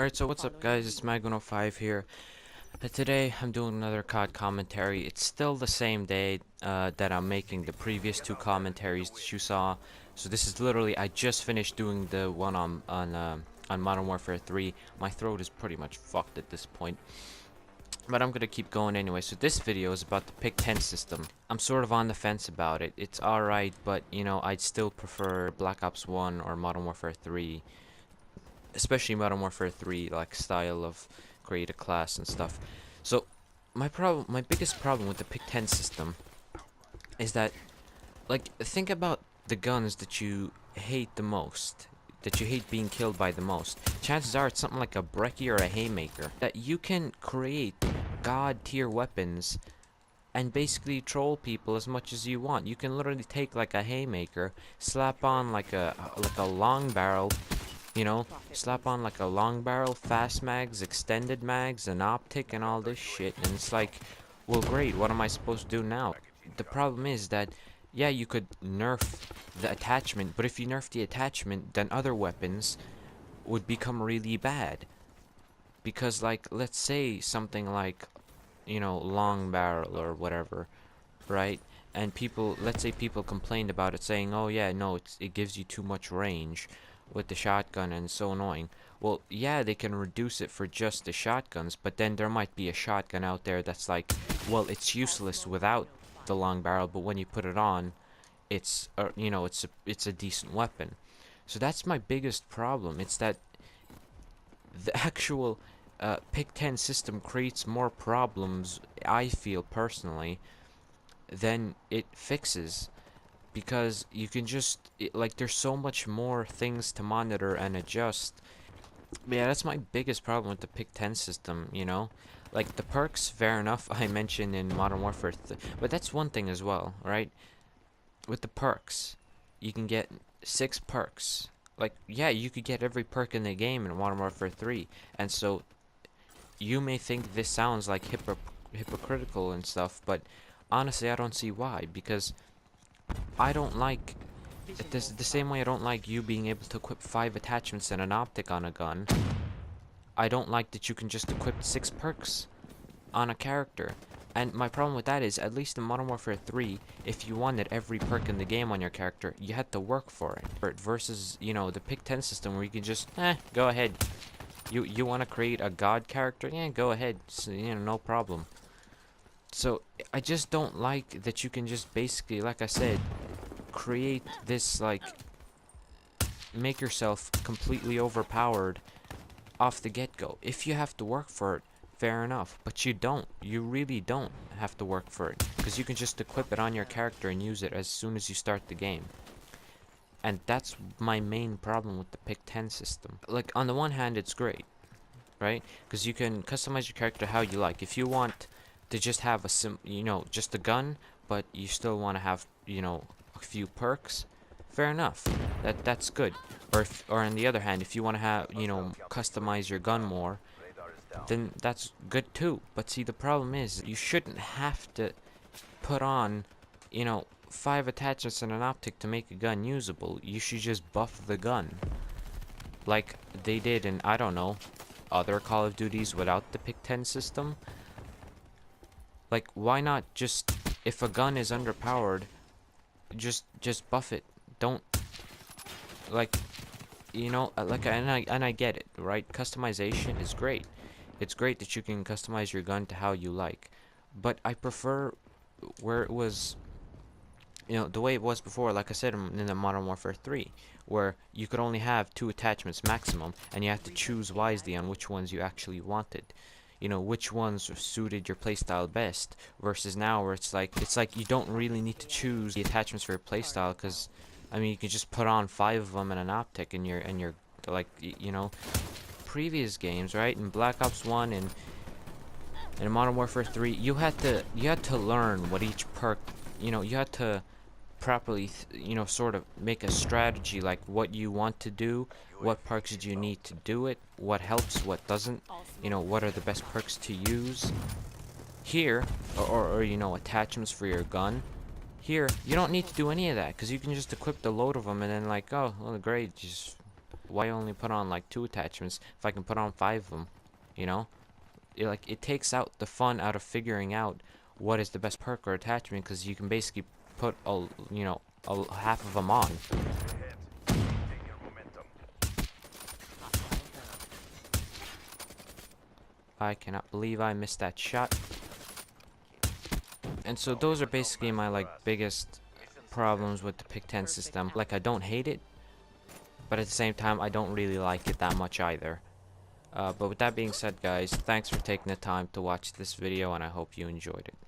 Alright, so what's up guys, it's Mag105 here. Today I'm doing another COD commentary. It's still the same day that I'm making the previous two commentaries that you saw. So this is literally, I just finished doing the one on Modern Warfare 3. My throat is pretty much fucked at this point. But I'm gonna keep going anyway. So this video is about the Pick 10 system. I'm sort of on the fence about it. It's alright, but you know, I'd still prefer Black Ops 1 or Modern Warfare 3. Especially Modern Warfare 3, like style of create a class and stuff. So my biggest problem with the Pick 10 system is that, like, think about the guns that you hate the most, that you hate being killed by the most. Chances are it's something like a brecci or a haymaker. That you can create god tier weapons and basically troll people as much as you want. You can literally take like a haymaker, slap on like a long barrel. You know, slap on like a long barrel, fast mags, extended mags, an optic, and all this shit, and it's like, well, great, what am I supposed to do now? The problem is that, yeah, you could nerf the attachment, but if you nerf the attachment, then other weapons would become really bad. Because, like, let's say something like, you know, long barrel or whatever, right? And let's say people complained about it, saying, oh yeah, no, it gives you too much range with the shotgun and it's so annoying. Well, yeah, they can reduce it for just the shotguns, but then there might be a shotgun out there that's like, well, it's useless without the long barrel, but when you put it on, it's you know, it's a decent weapon. So that's my biggest problem. It's that the actual Pick 10 system creates more problems, I feel personally, than it fixes. Because you can just, like, there's so much more things to monitor and adjust. But yeah, that's my biggest problem with the Pick 10 system, you know? Like, the perks, fair enough, I mentioned in Modern Warfare but that's one thing as well, right? With the perks, you can get 6 perks. Like, yeah, you could get every perk in the game in Modern Warfare 3. And so, you may think this sounds like hypocritical and stuff, but honestly, I don't see why. Because I don't like this the same way I don't like you being able to equip 5 attachments and an optic on a gun. I don't like that you can just equip 6 perks on a character. And my problem with that is, at least in Modern Warfare 3, if you wanted every perk in the game on your character, you had to work for it. Versus, you know, the Pick 10 system where you can just, go ahead. You want to create a god character? Yeah, go ahead. So, you know, no problem. So, I just don't like that you can just basically, like I said, create this, like, make yourself completely overpowered off the get-go. If you have to work for it, fair enough, but you don't. You really don't have to work for it, because you can just equip it on your character and use it as soon as you start the game. And that's my main problem with the Pick 10 system. Like, on the one hand, it's great, right? Because you can customize your character how you like. If you want to just have you know, just a gun, but you still want to have, you know, a few perks, fair enough. That's good. Or on the other hand, if you want to have, you know, customize your gun more, then that's good too. But see, the problem is, you shouldn't have to put on, you know, 5 attachments and an optic to make a gun usable. You should just buff the gun, like they did in, I don't know, other Call of Duties without the Pick 10 system. Like, why not just, if a gun is underpowered, just buff it. Don't, like, you know, like, and I get it, right? Customization is great. It's great that you can customize your gun to how you like, but I prefer where it was, you know, the way it was before, like I said, in the Modern Warfare 3, where you could only have 2 attachments maximum, and you had to choose wisely on which ones you actually wanted. You know, which ones suited your playstyle best, versus now where it's like you don't really need to choose the attachments for your playstyle, because I mean, you can just put on 5 of them and an optic, and you're like, you know, previous games, right? In Black Ops 1 and in Modern Warfare 3, you had to learn what each perk, you know, you had to properly, you know, sort of make a strategy, like what you want to do, what perks do you need to do it, what helps, what doesn't, you know, what are the best perks to use. Here, or you know, attachments for your gun. Here, you don't need to do any of that, because you can just equip the load of them and then, like, oh, well, great, just why only put on like 2 attachments if I can put on 5 of them, you know? It takes out the fun out of figuring out what is the best perk or attachment, because you can basically put a half of them on. I cannot believe I missed that shot. And so those are basically my like biggest problems with the pick 10 system. Like, I don't hate it, but at the same time I don't really like it that much either. But with that being said, guys, thanks for taking the time to watch this video, and I hope you enjoyed it.